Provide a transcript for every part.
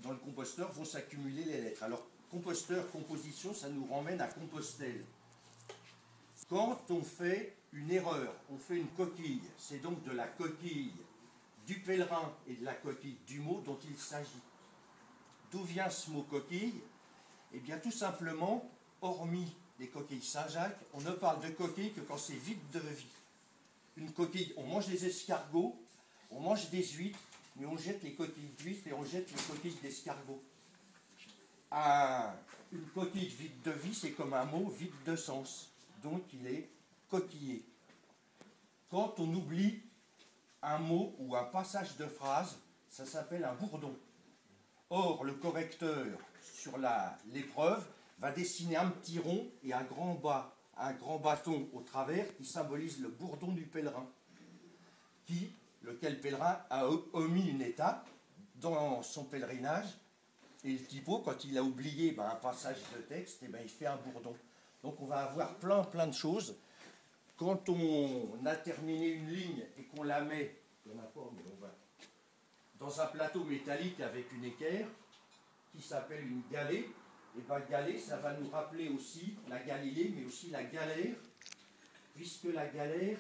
dans le composteur vont s'accumuler les lettres. Alors, composteur, composition, ça nous ramène à Compostelle. Quand on fait une erreur, on fait une coquille, c'est donc de la coquille du pèlerin et de la coquille du mot dont il s'agit. D'où vient ce mot coquille? Eh bien, tout simplement, hormis les coquilles Saint-Jacques, on ne parle de coquille que quand c'est vide de vie. Une coquille, on mange des escargots, on mange des huîtres, mais on jette les coquilles d'huîtres et on jette les coquilles d'escargots. Une coquille vide de vie, c'est comme un mot vide de sens. Donc, il est coquillé. Quand on oublie un mot ou un passage de phrase, ça s'appelle un bourdon. Or, le correcteur, sur l'épreuve, va dessiner un petit rond et un grand bâton au travers qui symbolise le bourdon du pèlerin, lequel pèlerin a omis une étape dans son pèlerinage, et le typo, quand il a oublié un passage de texte, il fait un bourdon. Donc on va avoir plein de choses. Quand on a terminé une ligne et qu'on la met dans un plateau métallique avec une équerre qui s'appelle une galée, et galée, ça va nous rappeler aussi la Galilée, mais aussi la galère, puisque la galère,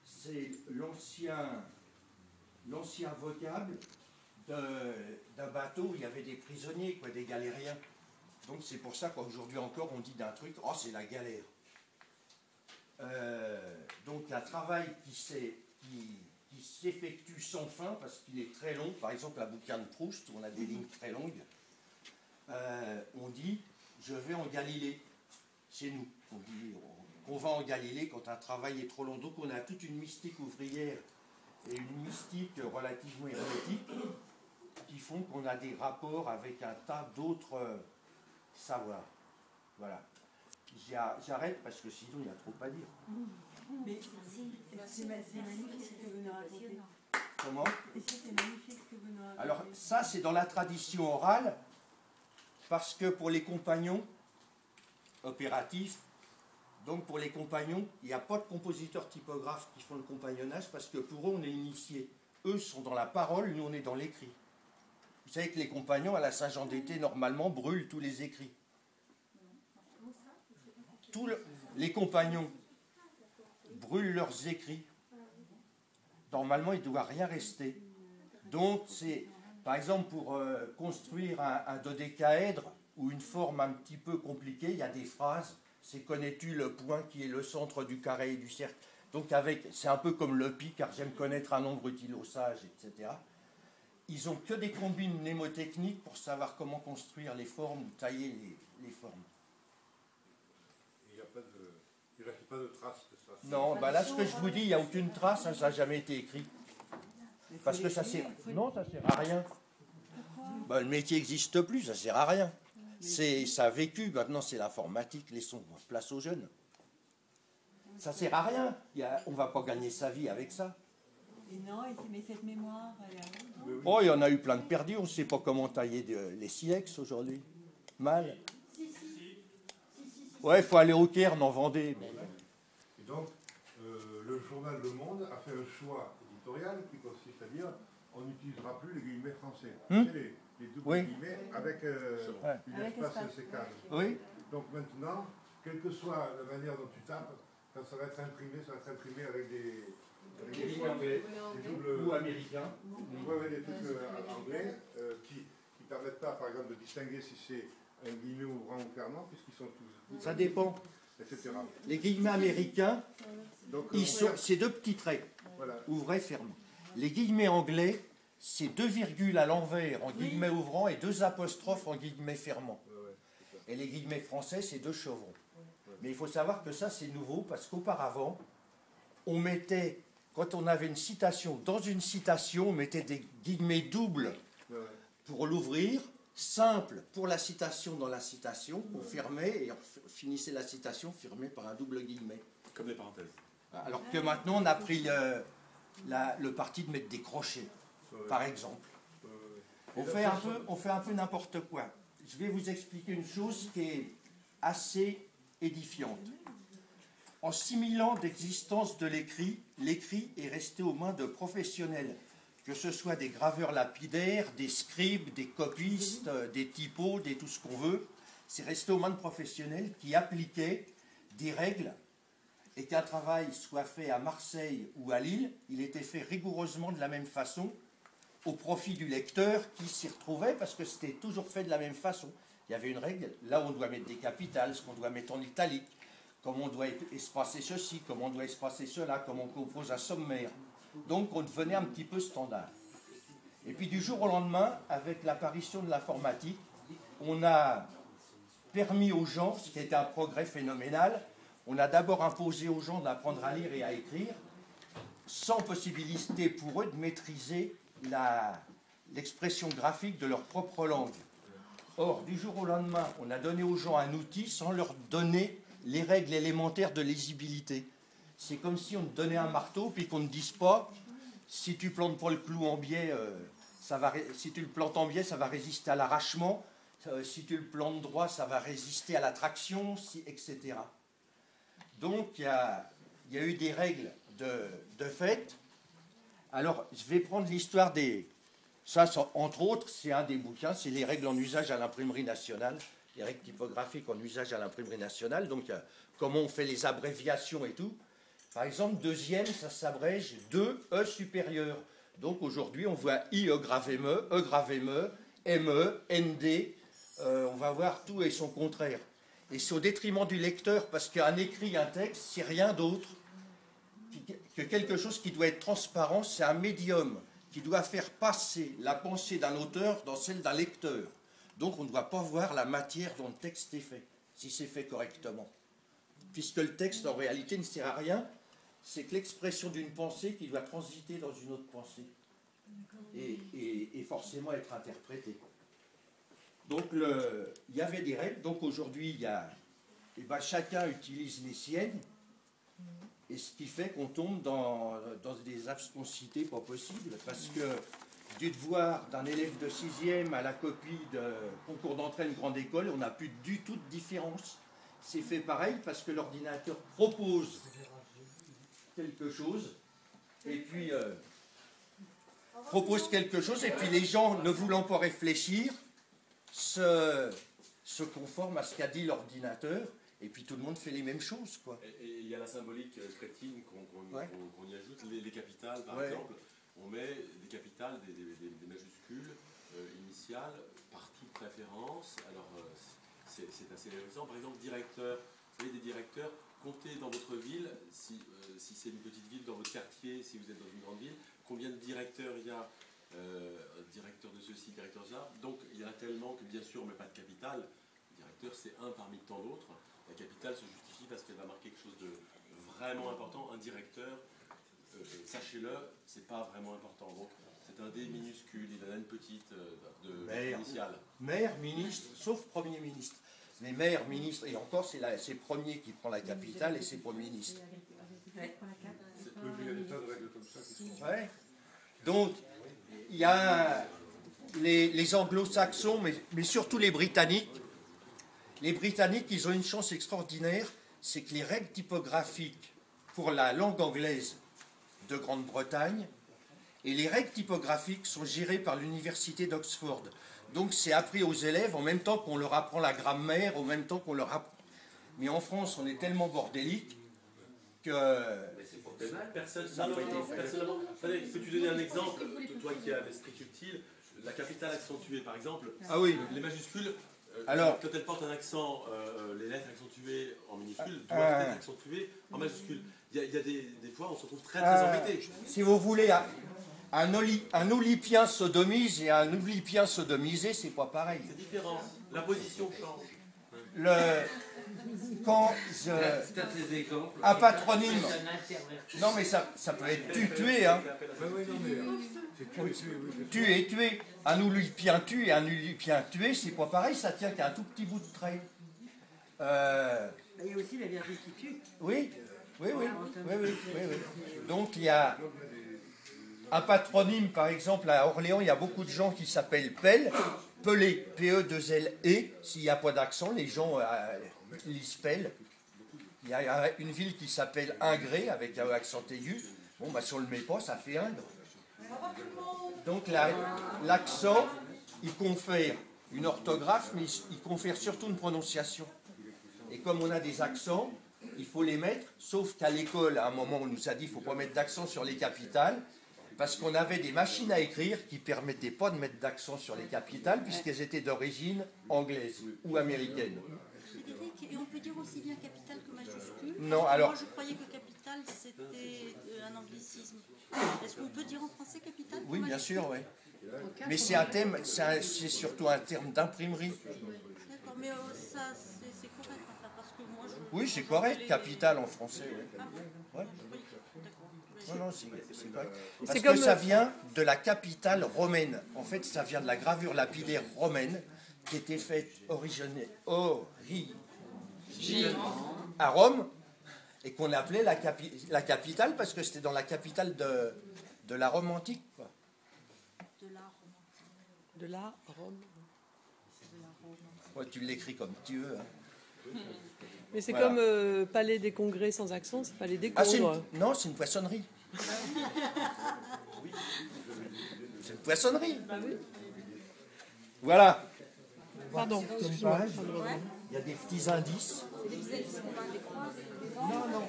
c'est l'ancien vocable d'un bateau où il y avait des prisonniers, des galériens. Donc c'est pour ça qu'aujourd'hui encore on dit d'un truc, oh c'est la galère. Donc un travail qui s'effectue sans fin parce qu'il est très long, par exemple un bouquin de Proust où on a des lignes très longues, on dit je vais en Galilée, chez nous. On dit on va en Galilée quand un travail est trop long. Donc on a toute une mystique ouvrière et une mystique relativement hermétique qui font qu'on a des rapports avec un tas d'autres savoirs. Voilà. J'arrête parce que sinon il y a trop à dire. Mais c'est magnifique ce que vous nous racontez. Comment? C'est magnifique ce que vous nous racontez. Alors ça c'est dans la tradition orale, parce que pour les compagnons opératifs, donc pour les compagnons, il n'y a pas de compositeurs typographes qui font le compagnonnage, parce que pour eux on est initiés. Eux sont dans la parole, nous on est dans l'écrit. Vous savez que les compagnons à la Saint-Jean d'été normalement brûlent tous les écrits. Les compagnons brûlent leurs écrits. Normalement, il ne doit rien rester. Donc, c'est, par exemple, pour construire un dodécaèdre ou une forme un petit peu compliquée, il y a des phrases. C'est connais-tu le point qui est le centre du carré et du cercle. Donc, c'est un peu comme le pi, car j'aime connaître un nombre utile aux sages, etc. Ils n'ont que des combines mnémotechniques pour savoir comment construire les formes ou tailler les formes. Il ne reste pas de traces de ça. Non, là ce que je vous dis, il n'y a aucune trace, ça n'a jamais été écrit. Parce que ça sert. Non, ça sert à rien. Le métier n'existe plus, ça sert à rien. Ça a vécu, maintenant c'est l'informatique, laissons place aux jeunes. Ça sert à rien. On ne va pas gagner sa vie avec ça. Et non, mais cette mémoire, oh, il y en a eu plein de perdus, on ne sait pas comment tailler les silex aujourd'hui. Mal. Ouais, il faut aller au Caire, en Vendée. Et donc, le journal Le Monde a fait un choix éditorial qui consiste à dire on n'utilisera plus les guillemets français. Les doubles guillemets avec une espace sécage. Oui. Donc maintenant, quelle que soit la manière dont tu tapes, quand ça va être imprimé, ça va être imprimé avec des lignes anglais ou américains. Ouais, des trucs anglais qui ne permettent pas, par exemple, de distinguer si c'est un guillemet ouvrant ou fermant, puisqu'ils sont tous... Ça dépend. Etc. Les guillemets américains, c'est deux petits traits, voilà. Ouvrés, fermés. Les guillemets anglais, c'est deux virgules à l'envers en guillemets ouvrants et deux apostrophes en guillemets fermants. Et les guillemets français, c'est deux chevrons. Mais il faut savoir que ça, c'est nouveau, parce qu'auparavant, on mettait, quand on avait une citation, dans une citation, on mettait des guillemets doubles pour l'ouvrir, simple pour la citation dans la citation, on fermait et on finissait la citation fermée par un double guillemet. Comme des parenthèses. Alors que maintenant on a pris le parti de mettre des crochets, par exemple. On fait un peu n'importe quoi. Je vais vous expliquer une chose qui est assez édifiante. En 6000 ans d'existence de l'écrit est resté aux mains de professionnels que ce soit des graveurs lapidaires, des scribes, des copistes, des typos, des tout ce qu'on veut, c'est resté aux mains de professionnels qui appliquaient des règles, et qu'un travail soit fait à Marseille ou à Lille, il était fait rigoureusement de la même façon, au profit du lecteur qui s'y retrouvait, parce que c'était toujours fait de la même façon. Il y avait une règle, là on doit mettre des capitales, ce qu'on doit mettre en italique, comment on doit espacer ceci, comment on doit espacer cela, comment on compose un sommaire. Donc on devenait un petit peu standard. Et puis du jour au lendemain, avec l'apparition de l'informatique, on a permis aux gens, ce qui était un progrès phénoménal, on a d'abord imposé aux gens d'apprendre à lire et à écrire, sans possibilité pour eux de maîtriser l'expression graphique de leur propre langue. Or, du jour au lendemain, on a donné aux gens un outil sans leur donner les règles élémentaires de lisibilité. C'est comme si on te donnait un marteau puis qu'on ne dise pas si tu plantes pas le clou en biais, si tu le plantes en biais, ça va résister à l'arrachement. Si tu le plantes droit, ça va résister à la traction, etc. Donc, il y a eu des règles de fait. Alors, je vais prendre l'histoire des... Ça, entre autres, c'est un des bouquins, c'est les règles en usage à l'imprimerie nationale, les règles typographiques en usage à l'imprimerie nationale, donc comment on fait les abréviations et tout. Par exemple, deuxième, ça s'abrège 2E supérieur. Donc aujourd'hui, on voit IE gravé ME, E gravé ME, ME, ND, on va voir tout et son contraire. Et c'est au détriment du lecteur, parce qu'un écrit, un texte, c'est rien d'autre que quelque chose qui doit être transparent, c'est un médium qui doit faire passer la pensée d'un auteur dans celle d'un lecteur. Donc on ne doit pas voir la matière dont le texte est fait, si c'est fait correctement. Puisque le texte, en réalité, ne sert à rien, c'est que l'expression d'une pensée qui doit transiter dans une autre pensée et forcément être interprétée. Donc il y avait des règles, donc aujourd'hui, chacun utilise les siennes, et ce qui fait qu'on tombe dans des absconsités pas possibles, parce que du devoir d'un élève de 6e à la copie de concours d'entrée à une grande école, on n'a plus du tout de différence. C'est fait pareil parce que l'ordinateur propose quelque chose, et puis les gens, ne voulant pas réfléchir, se conforment à ce qu'a dit l'ordinateur. Et puis tout le monde fait les mêmes choses, quoi. Et il y a la symbolique crétine qu'on y ajoute, les capitales par exemple. On met des capitales, des majuscules initiales, partie de préférence. Alors c'est assez intéressant. Par exemple, directeur, vous avez des directeurs, comptez dans votre ville, si c'est une petite ville, dans votre quartier, si vous êtes dans une grande ville, combien de directeurs il y a, directeur de ceci, directeur de ça. Donc il y en a tellement que bien sûr on ne met pas de capitale. Le directeur c'est un parmi tant d'autres. La capitale se justifie parce qu'elle va marquer quelque chose de vraiment important. Un directeur, sachez-le, c'est pas vraiment important. Donc c'est un D minuscule, il en a une petite initiale. Maire, ministre, sauf Premier ministre. Mais maire, ministre, et encore c'est Premier qui prend la capitale et c'est Premier ministre. Ouais. Donc il y a les anglo-saxons, mais surtout les Britanniques. Les Britanniques, ils ont une chance extraordinaire, c'est que les règles typographiques pour la langue anglaise de Grande-Bretagne et les règles typographiques sont gérées par l'université d'Oxford. Donc c'est appris aux élèves en même temps qu'on leur apprend la grammaire, en même temps qu'on leur apprend... Mais en France, on est tellement bordélique que... Personnellement, peux-tu donner un exemple, toi qui as l'esprit subtil, la capitale accentuée par exemple, les majuscules... Alors, quand elle porte un accent, les lettres accentuées en minuscules doivent être accentuées en majuscules. Il y a des fois, on se retrouve très embêté. Si vous voulez, un olypien sodomise et un olypien sodomisé, c'est pas pareil. C'est différent. La position change. Un patronyme. Non, mais ça peut être tué, hein. Tué. Un olypien tué et un olypien tué, c'est pas pareil, ça tient qu'à un tout petit bout de trait. Il y a aussi la Vierge qui tue. Oui. Donc il y a un patronyme, par exemple, à Orléans, il y a beaucoup de gens qui s'appellent Pelle, Pelé, P-E-2-L-E. S'il n'y a pas d'accent, les gens lisent Pelle. Il y a une ville qui s'appelle Ingré, avec un accent aigu. Bon, si on ne le met pas, ça fait Ingres. Donc l'accent, il confère une orthographe, mais il confère surtout une prononciation. Et comme on a des accents, il faut les mettre, sauf qu'à l'école, à un moment, on nous a dit qu'il ne faut pas mettre d'accent sur les capitales, parce qu'on avait des machines à écrire qui ne permettaient pas de mettre d'accent sur les capitales, puisqu'elles étaient d'origine anglaise ou américaine. Et on peut dire aussi bien capitale que majuscule? Non, alors... Moi, je croyais que capitale, c'était un anglicisme. Est-ce qu'on peut dire en français capitale? Oui, bien sûr, oui. Mais c'est un thème, c'est surtout un terme d'imprimerie. D'accord, mais ça, c'est correct, enfin, parce que moi, je... Oui, c'est correct, capitale en français, oui. Ah bon? Ouais. D'accord. Non, c'est correct. Parce que ça vient de la capitale romaine. En fait, ça vient de la gravure lapidaire romaine qui était faite à Rome et qu'on appelait la capitale parce que c'était dans la capitale de la Rome antique, quoi. De la Rome. Ouais, tu l'écris comme tu veux. Hein. Mais c'est Voilà. comme Palais des Congrès sans accent, c'est Palais des Congrès. Non, c'est une poissonnerie. C'est une poissonnerie. Voilà. Pardon. Il y a des petits indices. Non, non.